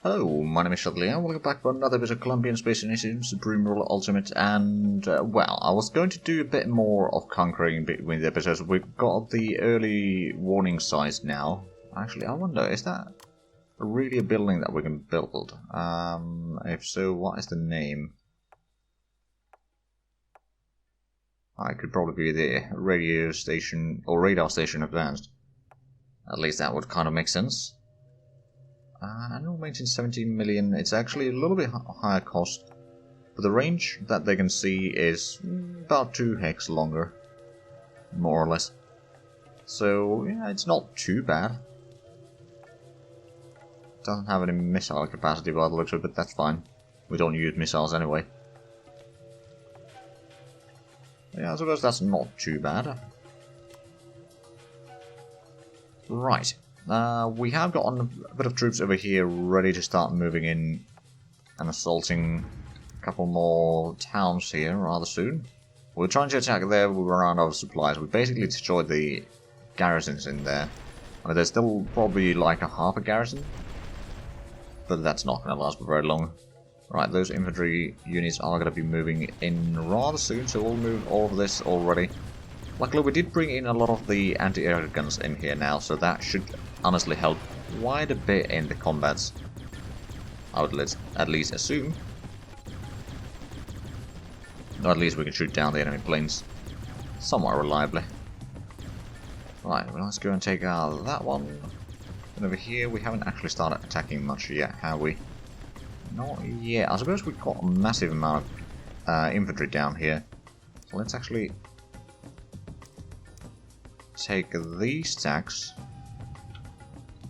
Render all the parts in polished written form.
Hello, my name is Shudley, and welcome back for another bit of Colombian Space Initiative Supreme Ruler Ultimate, and, well, I was going to do a bit more of conquering between the episodes. We've got the early warning sites now. Actually, I wonder, is that really a building that we can build? If so, what is the name? I could probably be the radio station, or radar station advanced. At least that would kind of make sense. Annual maintenance 17 million. It's actually a little bit higher cost, but the range that they can see is about 2 hex longer, more or less. So yeah, it's not too bad. Doesn't have any missile capacity by the looks of it, but that's fine. We don't use missiles anyway. Yeah, I suppose that's not too bad. Right. We have got a bit of troops over here ready to start moving in and assaulting a couple more towns here rather soon. We're trying to attack there, we ran out of supplies. We basically destroyed the garrisons in there. I mean, there's still probably like a half a garrison, but that's not going to last for very long. Right, those infantry units are going to be moving in rather soon, so we'll move all of this already. Luckily, we did bring in a lot of the anti-air guns in here now, so that should honestly help quite a bit in the combats. I would at least assume. Or at least we can shoot down the enemy planes somewhat reliably. Right, well, let's go and take out that one. And over here, we haven't actually started attacking much yet, have we? Not yet. I suppose we've got a massive amount of infantry down here. So let's actually take these stacks,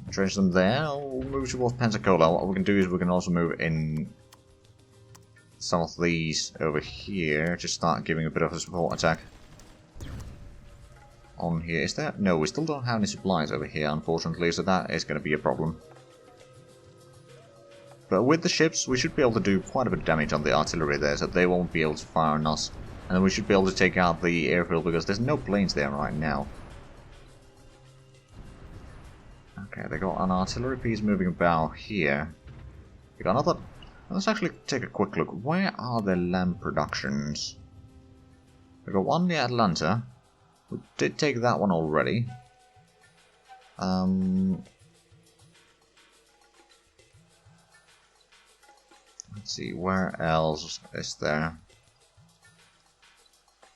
trench them there. We'll move towards Pensacola. What we can do is we can also move in some of these over here to start giving a bit of a support attack on here. Is there? No, we still don't have any supplies over here, unfortunately, so that is going to be a problem. But with the ships, we should be able to do quite a bit of damage on the artillery there, so they won't be able to fire on us. And then we should be able to take out the airfield, because there's no planes there right now. Okay, they got an artillery piece moving about here. They got another. Let's actually take a quick look. Where are the land productions? We got one near Atlanta. We did take that one already. Let's see, where else is there?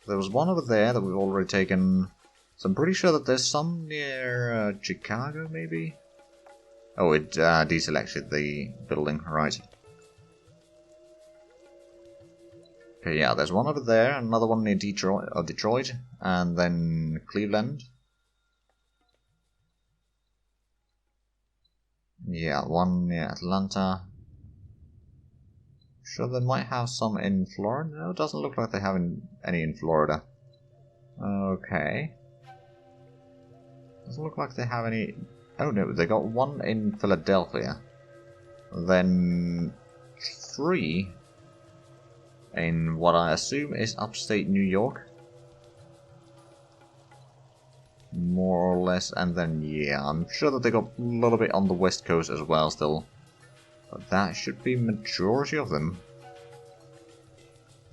There was one over there that we've already taken. So I'm pretty sure that there's some near Chicago, maybe? Oh, it deselected the building, right. Okay, yeah, there's one over there, another one near Detroit, and then Cleveland. Yeah, one near Atlanta. Sure, they might have some in Florida? No, it doesn't look like they have any in Florida. Okay. Doesn't look like they have any. Oh no, they got one in Philadelphia. Then 3 in what I assume is upstate New York. More or less, and then yeah, I'm sure that they got a little bit on the west coast as well still. But that should be majority of them.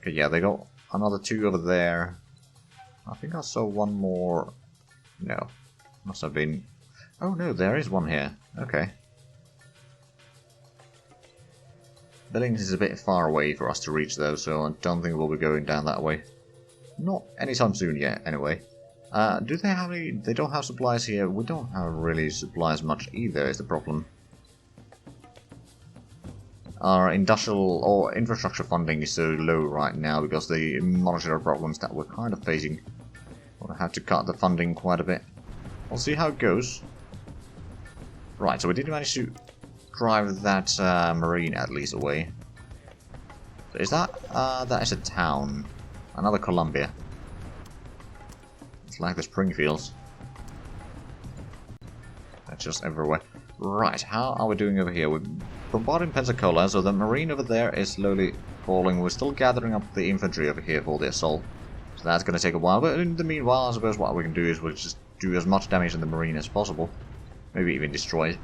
Okay, yeah, they got another 2 over there. I think I saw one more. No. Must have been. Oh no, there is one here. Okay. Billings is a bit far away for us to reach though, so I don't think we'll be going down that way. Not anytime soon yet, anyway. Do they have any? They don't have supplies here. We don't have really supplies much either, is the problem. Our industrial or infrastructure funding is so low right now because the monetary problems that we're kind of facing. We'll have to cut the funding quite a bit. We'll see how it goes. Right, so we did manage to drive that marine at least away. So is that that is a town? Another Columbia. It's like the Springfields. That's just everywhere. Right, how are we doing over here? We're bombarding Pensacola, so the marine over there is slowly falling. We're still gathering up the infantry over here for the assault. So that's going to take a while, but in the meanwhile, I suppose what we can do is we'll just do as much damage in the marine as possible. Maybe even destroy it.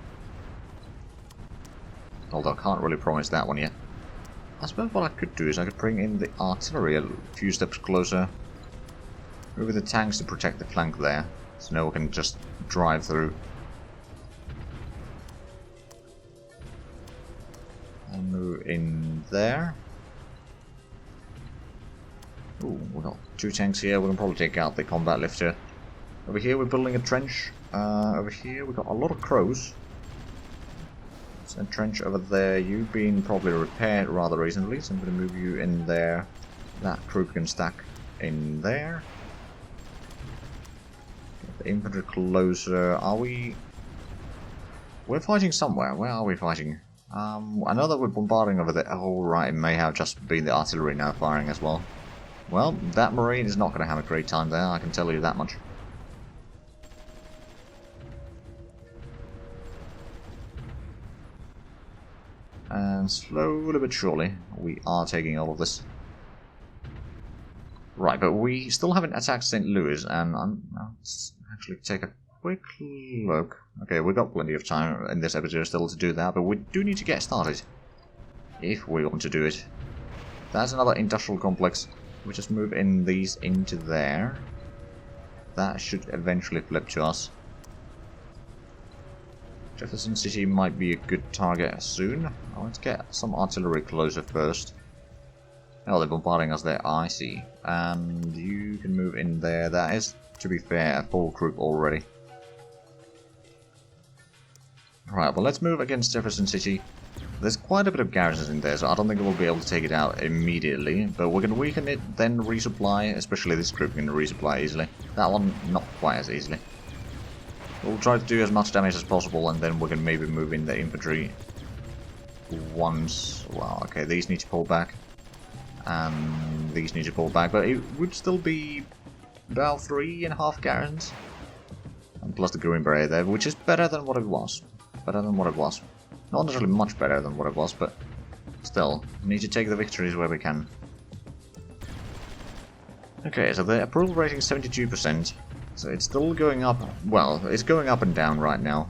Although I can't really promise that one yet. I suppose what I could do is I could bring in the artillery a few steps closer. Move the tanks to protect the flank there. So now we can just drive through. And move in there. Ooh, we got 2 tanks here. We can probably take out the combat lifter. Over here we're building a trench. Over here we got a lot of crows. There's a trench over there. You've been probably repaired rather recently, so I'm going to move you in there. That crew can stack in there. Get the infantry closer. Are we... We're fighting somewhere. Where are we fighting? I know that we're bombarding over there. Oh, right, it may have just been the artillery now firing as well. Well, that marine is not going to have a great time there, I can tell you that much. And slowly but surely, we are taking all of this. Right, but we still haven't attacked St. Louis, and let's actually take a quick look. Okay, we've got plenty of time in this episode still to do that, but we do need to get started. If we want to do it. That's another industrial complex. We just move in these into there. That should eventually flip to us. Jefferson City might be a good target soon. Oh, let's get some artillery closer first. Oh, they're bombarding us there. I see. And you can move in there. That is, to be fair, a full group already. Right, well, let's move against Jefferson City. There's quite a bit of garrisons in there, so I don't think we'll be able to take it out immediately. But we're going to weaken it, then resupply. Especially this group can resupply easily. That one, not quite as easily. We'll try to do as much damage as possible, and then we can maybe move in the infantry once. Well, okay, these need to pull back. And these need to pull back, but it would still be about 3.5 garrisons. And plus the Green Beret there, which is better than what it was. Better than what it was. Not necessarily much better than what it was, but still, we need to take the victories where we can. Okay, so the approval rating is 72%. So it's still going up. Well, it's going up and down right now.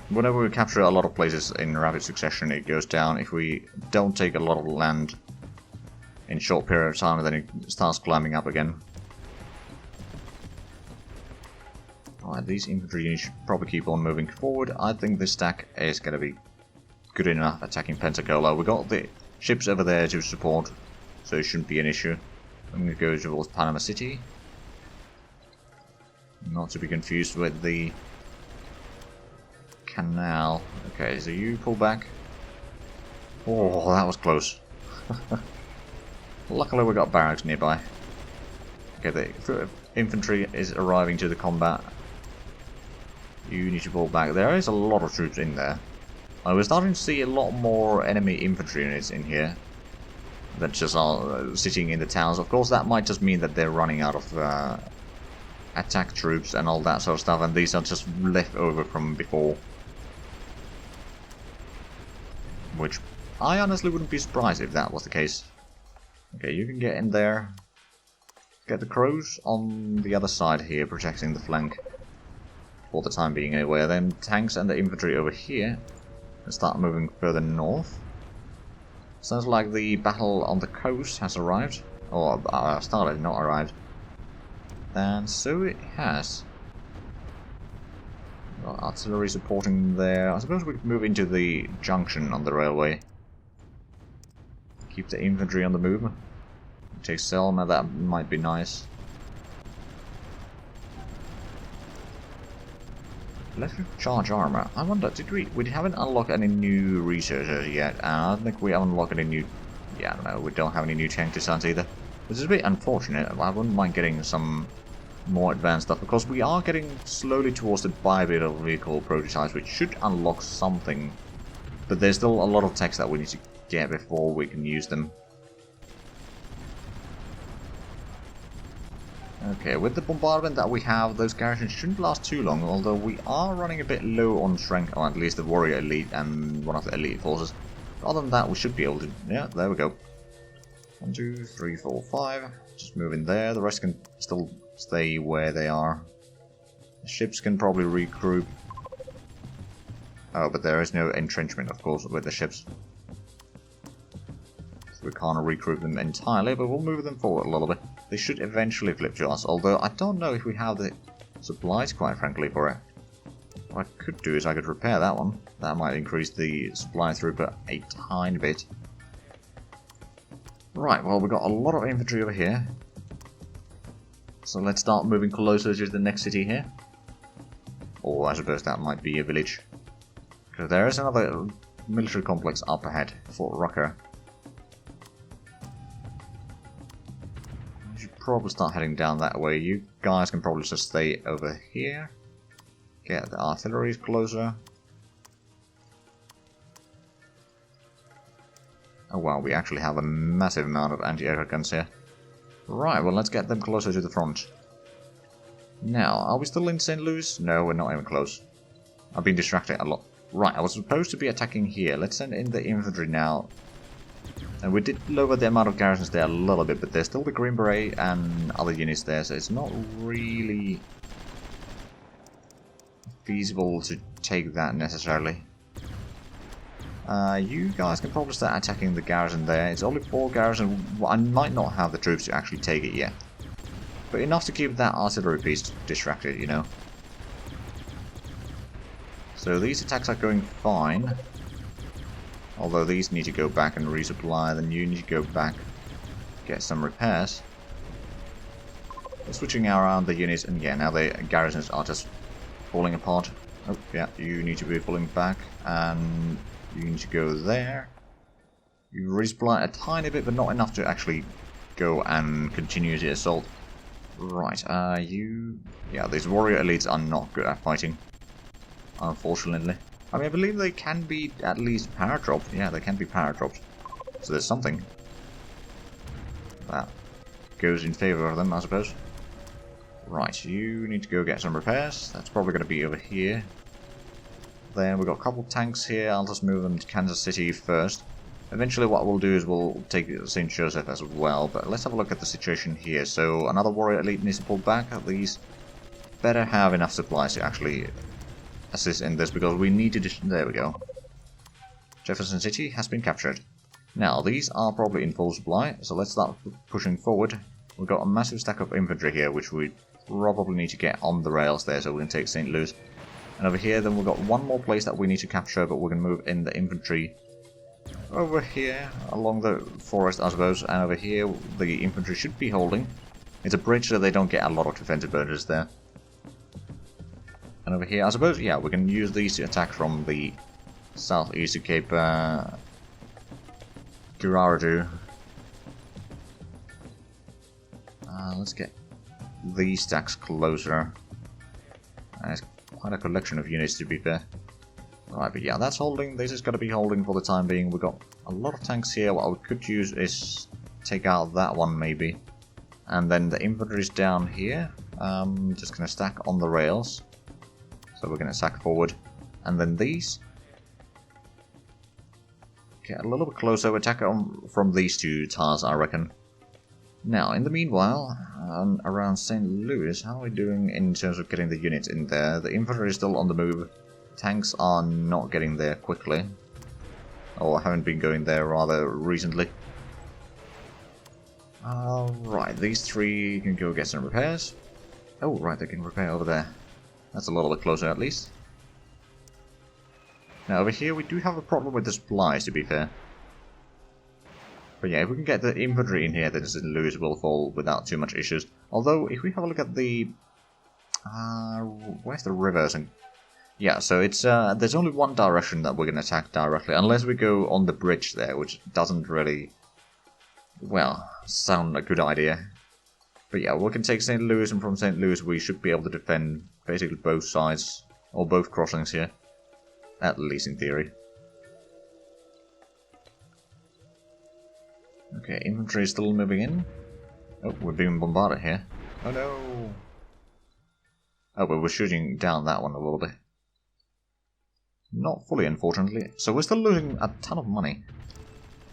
Whenever we capture a lot of places in rapid succession, it goes down. If we don't take a lot of land in a short period of time, then it starts climbing up again. Alright, these infantry units should probably keep on moving forward. I think this stack is going to be good enough attacking Pensacola. We got the ships over there to support, so it shouldn't be an issue. I'm going to go towards Panama City. Not to be confused with the canal. Okay, so you pull back. Oh, that was close. Luckily we got barracks nearby. Okay, the infantry is arriving to the combat. You need to pull back. There is a lot of troops in there. We're starting to see a lot more enemy infantry units in here that just are sitting in the towns. Of course, that might just mean that they're running out of attack troops and all that sort of stuff, and these are just left over from before. Which I honestly wouldn't be surprised if that was the case. Okay, you can get in there. Get the crows on the other side here, protecting the flank. For the time being anyway. Then tanks and the infantry over here. And start moving further north. Sounds like the battle on the coast has arrived. Or started, not arrived. And so it has. Got artillery supporting there. I suppose we could move into the junction on the railway. Keep the infantry on the move. Take Selma, that might be nice. Let's charge armor. I wonder, we haven't unlocked any new researchers yet, and I don't think we unlocked any new... Yeah, I don't know, we don't have any new tank designs either. Which is a bit unfortunate. I wouldn't mind getting some more advanced stuff, because we are getting slowly towards the bipedal vehicle prototypes, which should unlock something. But there's still a lot of techs that we need to get before we can use them. Okay, with the bombardment that we have, those garrisons shouldn't last too long, although we are running a bit low on strength, or at least the warrior elite and one of the elite forces. Other than that, we should be able to... Yeah, there we go. 1, 2, 3, 4, 5. Just move in there. The rest can still stay where they are. The ships can probably regroup. Oh, but there is no entrenchment, of course, with the ships. So we can't recruit them entirely, but we'll move them forward a little bit. They should eventually flip to us, although I don't know if we have the supplies, quite frankly, for it. What I could do is I could repair that one. That might increase the supply throughput a tiny bit. Right, well, we've got a lot of infantry over here. So let's start moving closer to the next city here. Or I suppose that might be a village. Because there is another military complex up ahead, Fort Rucker. We should probably start heading down that way. You guys can probably just stay over here. Get the artillery closer. Oh wow, we actually have a massive amount of anti-aircraft guns here. Right, well let's get them closer to the front. Now, are we still in St. Louis? No, we're not even close. I've been distracted a lot. Right, I was supposed to be attacking here. Let's send in the infantry now. And we did lower the amount of garrisons there a little bit, but there's still the Green Beret and other units there, so it's not really feasible to take that necessarily. You guys can probably start attacking the garrison there. It's only 4 garrisons. I might not have the troops to actually take it yet. But enough to keep that artillery piece distracted, you know. So these attacks are going fine. Although these need to go back and resupply, then you need to go back, get some repairs. We're switching around the units, and yeah, now the garrisons are just falling apart. Oh, yeah, you need to be pulling back, and you need to go there. You resupply a tiny bit, but not enough to actually go and continue the assault. Right, yeah, these warrior elites are not good at fighting, unfortunately. I mean, I believe they can be at least paradropped. Yeah, they can be paradropped. So there's something that goes in favor of them, I suppose. Right, you need to go get some repairs. That's probably going to be over here. Then we've got a couple of tanks here. I'll just move them to Kansas City first. Eventually what we'll do is we'll take St. Joseph as well, but let's have a look at the situation here. So another warrior elite needs to pull back. These better have enough supplies to actually assist in this, because we need to... There we go. Jefferson City has been captured. Now, these are probably in full supply, so let's start pushing forward. We've got a massive stack of infantry here, which we probably need to get on the rails there, so we can take St. Louis. And over here, then we've got one more place that we need to capture, but we're going to move in the infantry over here, along the forest, I suppose. And over here, the infantry should be holding. It's a bridge, so they don't get a lot of defensive burners there. And over here, I suppose, yeah, we can use these to attack from the southeast of Cape Girardeau. Let's get these stacks closer. There's quite a collection of units, to be fair. Right, but yeah, that's holding. This is going to be holding for the time being. We've got a lot of tanks here. What we could use is take out that one, maybe. And then the infantry's down here. Just going to stack on the rails. So we're going to sack forward. And then these. Get a little bit closer. Attack on from these two towers, I reckon. Now, in the meanwhile, around St. Louis, how are we doing in terms of getting the units in there? The infantry is still on the move. Tanks are not getting there quickly. Or haven't been going there rather recently. Right, these three can go get some repairs. Oh, right, they can repair over there. That's a little bit closer at least. Now over here we do have a problem with the supplies, to be fair. But yeah, if we can get the infantry in here, then St. Louis will fall without too much issues. Although, if we have a look at the... where's the rivers? And yeah, so it's there's only one direction that we're going to attack directly, unless we go on the bridge there, which doesn't really, well, sound a good idea. But yeah, we can take St. Louis, and from St. Louis we should be able to defend basically both sides, or both crossings here. At least in theory. Okay, infantry is still moving in. Oh, we're being bombarded here. Oh no! Oh, but we're shooting down that one a little bit. Not fully, unfortunately. So we're still losing a ton of money.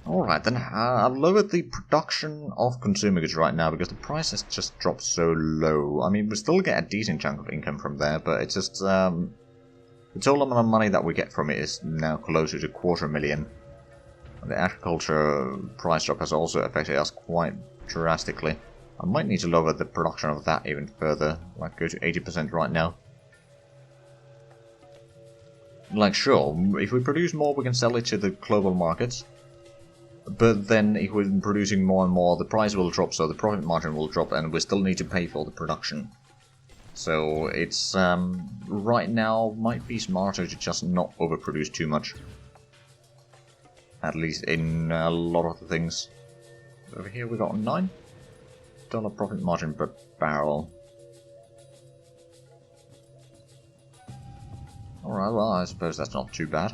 Alright then, I've lowered the production of consumer goods right now because the price has just dropped so low. I mean, we still get a decent chunk of income from there, but it's just, The total amount of money that we get from it is now closer to 250,000. And the agriculture price drop has also affected us quite drastically. I might need to lower the production of that even further, like go to 80% right now. Like, sure, if we produce more we can sell it to the global markets. But then if we're producing more and more, the price will drop, so the profit margin will drop, and we still need to pay for the production. So it's, right now, might be smarter to just not overproduce too much. At least in a lot of the things. Over here we got $9 profit margin per barrel. Alright, well, I suppose that's not too bad.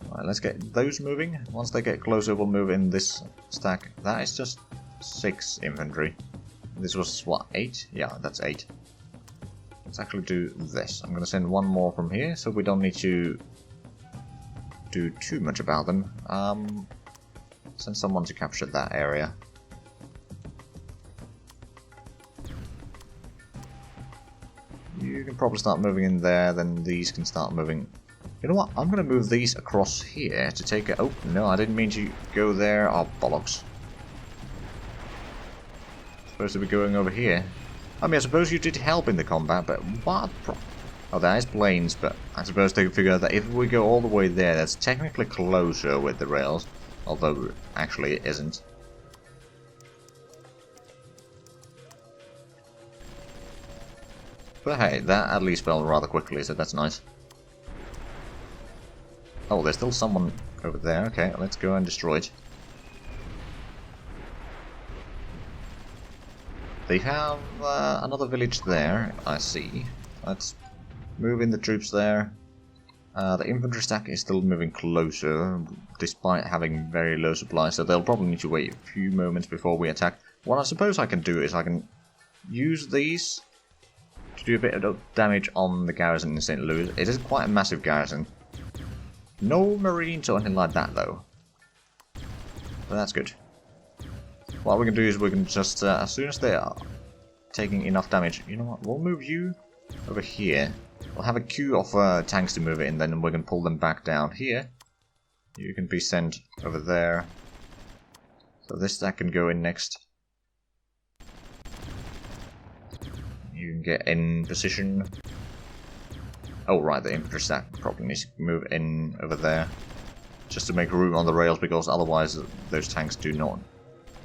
Alright, let's get those moving. Once they get closer, we'll move in this stack. That is just 6 infantry. This was, what, 8? Yeah, that's 8. Let's actually do this. I'm going to send one more from here, so we don't need to do too much about them. Send someone to capture that area. You can probably start moving in there, then these can start moving. You know what? I'm going to move these across here to take it. Oh, no, I didn't mean to go there. Oh, bollocks. Supposed to be going over here. I mean, I suppose you did help in the combat, but what? Oh, that is planes, but I suppose they figure that if we go all the way there, that's technically closer with the rails, although actually it isn't. But hey, that at least fell rather quickly, so that's nice. Oh, there's still someone over there. Okay, let's go and destroy it. They have another village there, I see. Let's move in the troops there. The infantry stack is still moving closer, despite having very low supplies, so they'll probably need to wait a few moments before we attack. What I suppose I can do is I can use these to do a bit of damage on the garrison in St. Louis. It is quite a massive garrison. No marines or anything like that, though. But that's good. What we can do is we can just, as soon as they are taking enough damage, you know what, we'll move you over here. We'll have a queue of tanks to move it in, then we can pull them back down here. You can be sent over there. So this stack can go in next. You can get in position. Oh right, the infantry stack probably needs to move in over there. Just to make room on the rails, because otherwise those tanks do not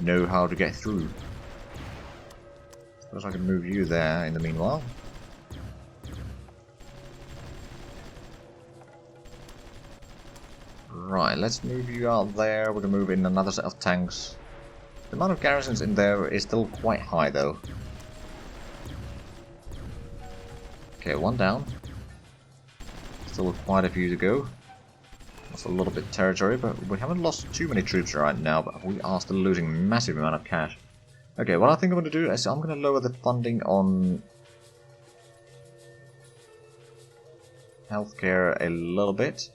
know how to get through. Suppose I can move you there in the meanwhile. Right, let's move you out there. We're gonna move in another set of tanks. The amount of garrisons in there is still quite high though. Okay, one down. Still quite a few to go. Lost a little bit of territory, but we haven't lost too many troops right now, but we are still losing a massive amount of cash. Okay, what I think I'm going to do is I'm going to lower the funding on healthcare a little bit.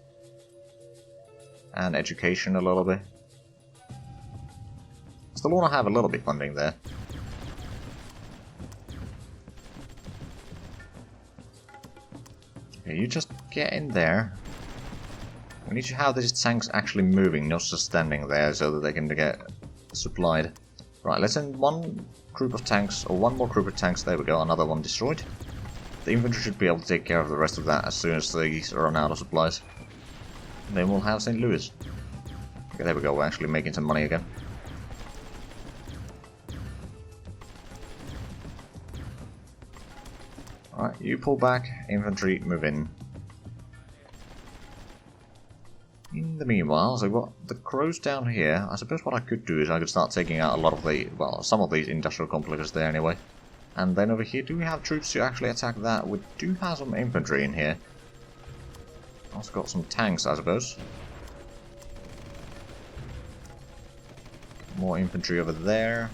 And education a little bit. Still want to have a little bit funding there. Okay, you just get in there. We need to have these tanks actually moving, not just standing there so that they can get supplied. Right, let's send one group of tanks, or one more group of tanks. There we go, another one destroyed. The infantry should be able to take care of the rest of that as soon as these run out of supplies. And then we'll have St. Louis. Okay, there we go, we're actually making some money again. Alright, you pull back, infantry, move in. In the meanwhile, so we've got the crows down here. I suppose what I could do is I could start taking out a lot of the, well, some of these industrial complexes there anyway. And then over here, do we have troops to actually attack that? We do have some infantry in here. Also got some tanks, I suppose. More infantry over there.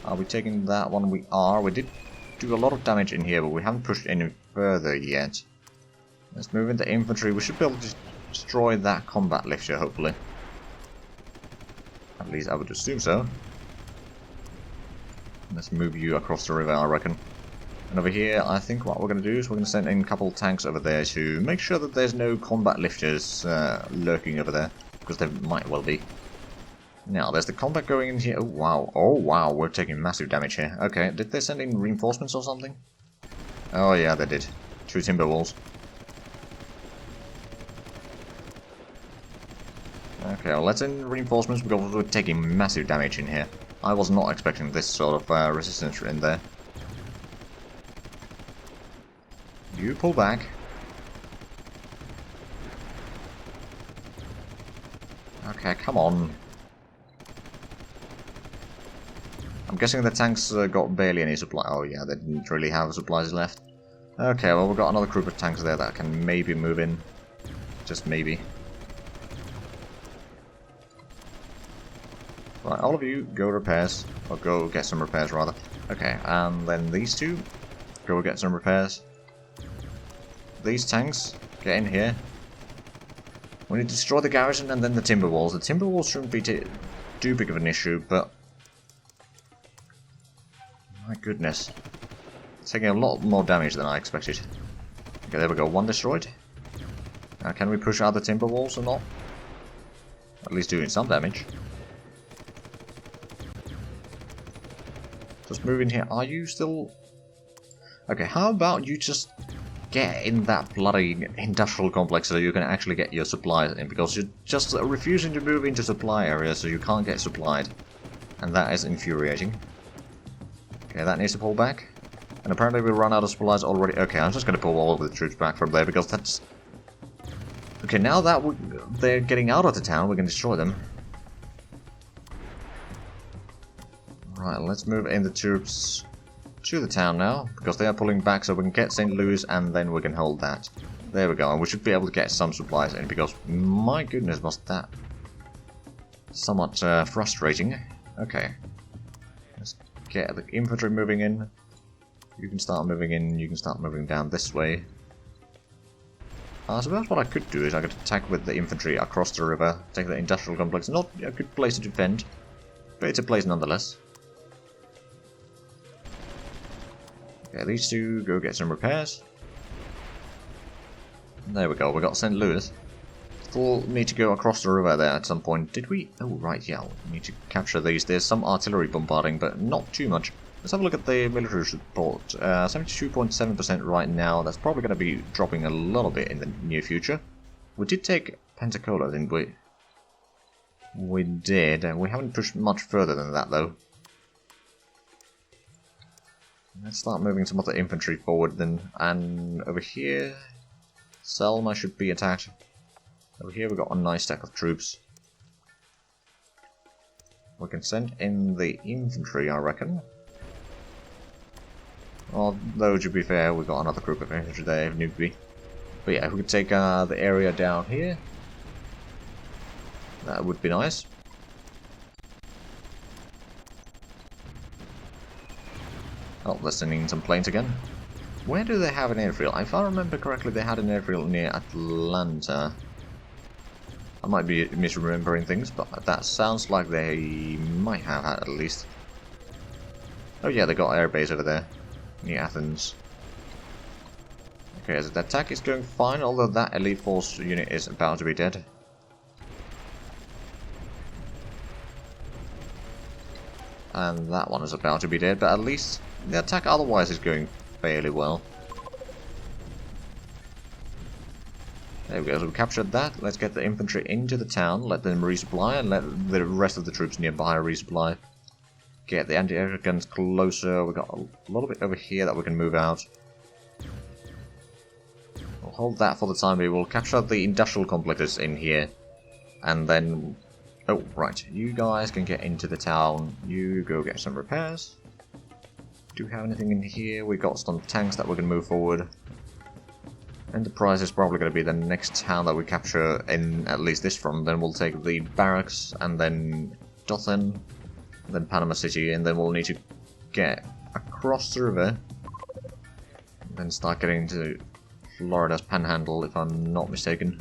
Are we taking that one? We are. We did do a lot of damage in here, but we haven't pushed any further yet. Let's move into infantry. We should be able to destroy that combat lifter, hopefully. At least I would assume so. Let's move you across the river, I reckon. And over here, I think what we're going to do is we're going to send in a couple tanks over there to make sure that there's no combat lifters lurking over there, because there might well be. Now, there's the combat going in here. Oh, wow. Oh, wow. We're taking massive damage here. Okay, did they send in reinforcements or something? Oh, yeah, they did. 2 timber walls. Okay, well, let's send reinforcements because we're taking massive damage in here. I was not expecting this sort of resistance in there. You pull back. Okay, come on. I'm guessing the tanks got barely any supply. Oh yeah, they didn't really have supplies left. Okay, well we've got another group of tanks there that can maybe move in. Just maybe. Right, all of you go repairs. Or go get some repairs rather. Okay, and then these two go get some repairs. These tanks, get in here. We need to destroy the garrison and then the timber walls. The timber walls shouldn't be too big of an issue, but... my goodness. It's taking a lot more damage than I expected. Okay, there we go. 1 destroyed. Can we push out the timber walls or not? At least doing some damage. Just move in here. Are you still... okay, how about you just... get in that bloody industrial complex so you can actually get your supplies in, because you're just refusing to move into supply areas so you can't get supplied. And that is infuriating. Okay, that needs to pull back. And apparently we run out of supplies already. Okay, I'm just going to pull all of the troops back from there because that's... okay, now that they're getting out of the town, we can destroy them. Right, let's move in the troops... to the town now, because they are pulling back so we can get St. Louis and then we can hold that. There we go, and we should be able to get some supplies in, because my goodness was that somewhat frustrating. Okay, let's get the infantry moving in. You can start moving in, you can start moving down this way. I suppose what I could do is I could attack with the infantry across the river, take the industrial complex. Not a good place to defend, but it's a place nonetheless. Okay, these two go get some repairs. There we go, we got St. Louis. Still need to go across the river there at some point. Did we? Oh, right, yeah, we need to capture these. There's some artillery bombarding, but not too much. Let's have a look at the military support. 72.7% right now. That's probably going to be dropping a little bit in the near future. We did take Pensacola, didn't we? We did, and we haven't pushed much further than that, though. Let's start moving some of the infantry forward then. And over here, Selma should be attacked. Over here we've got a nice stack of troops. We can send in the infantry, I reckon. Although, to be fair, we've got another group of infantry there if need be. But yeah, if we could take the area down here, that would be nice. Oh, they're sending some planes again. Where do they have an airfield? If I remember correctly, they had an airfield near Atlanta. I might be misremembering things, but that sounds like they might have had at least. Oh yeah, they got an airbase over there, near Athens. Okay, so the attack is going fine, although that elite force unit is about to be dead. And that one is about to be dead, but at least the attack otherwise is going fairly well. There we go, so we captured that. Let's get the infantry into the town, let them resupply, and let the rest of the troops nearby resupply. Get the anti-air guns closer. We've got a little bit over here that we can move out. We'll hold that for the time being. We'll capture the industrial complexes in here. And then... oh, right. You guys can get into the town. You go get some repairs. Do we have anything in here? We've got some tanks that we can move forward. Enterprise is probably going to be the next town that we capture in at least this front. Then we'll take the barracks and then Dothan, then Panama City, and then we'll need to get across the river. And then start getting into Florida's Panhandle, if I'm not mistaken.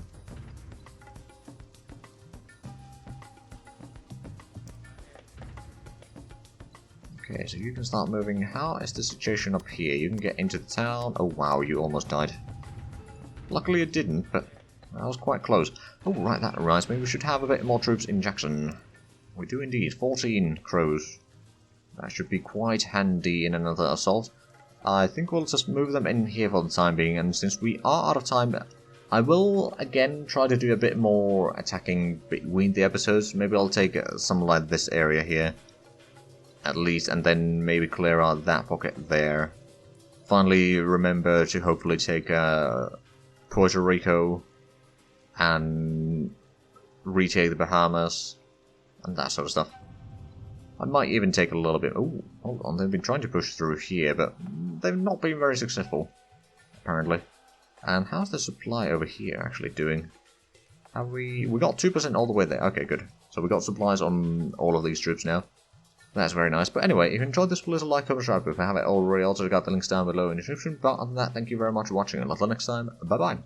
Okay, so you can start moving. How is the situation up here? You can get into the town. Oh wow, you almost died. Luckily it didn't, but that was quite close. Oh right, that reminds me, we should have a bit more troops in Jackson. We do indeed. 14 crows. That should be quite handy in another assault. I think we'll just move them in here for the time being, and since we are out of time, I will again try to do a bit more attacking between the episodes. Maybe I'll take some like this area here, at least, and then maybe clear out that pocket there. Finally, remember to hopefully take Puerto Rico and retake the Bahamas and that sort of stuff. I might even take a little bit... Oh, hold on, they've been trying to push through here, but they've not been very successful, apparently. And how's the supply over here actually doing? Have we got 2% all the way there. Okay, good. So we got supplies on all of these troops now. That's very nice. But anyway, if you enjoyed this, please like, comment, subscribe if you haven't already. Also got the links down below in the description. But other than that, thank you very much for watching, and until next time, bye-bye.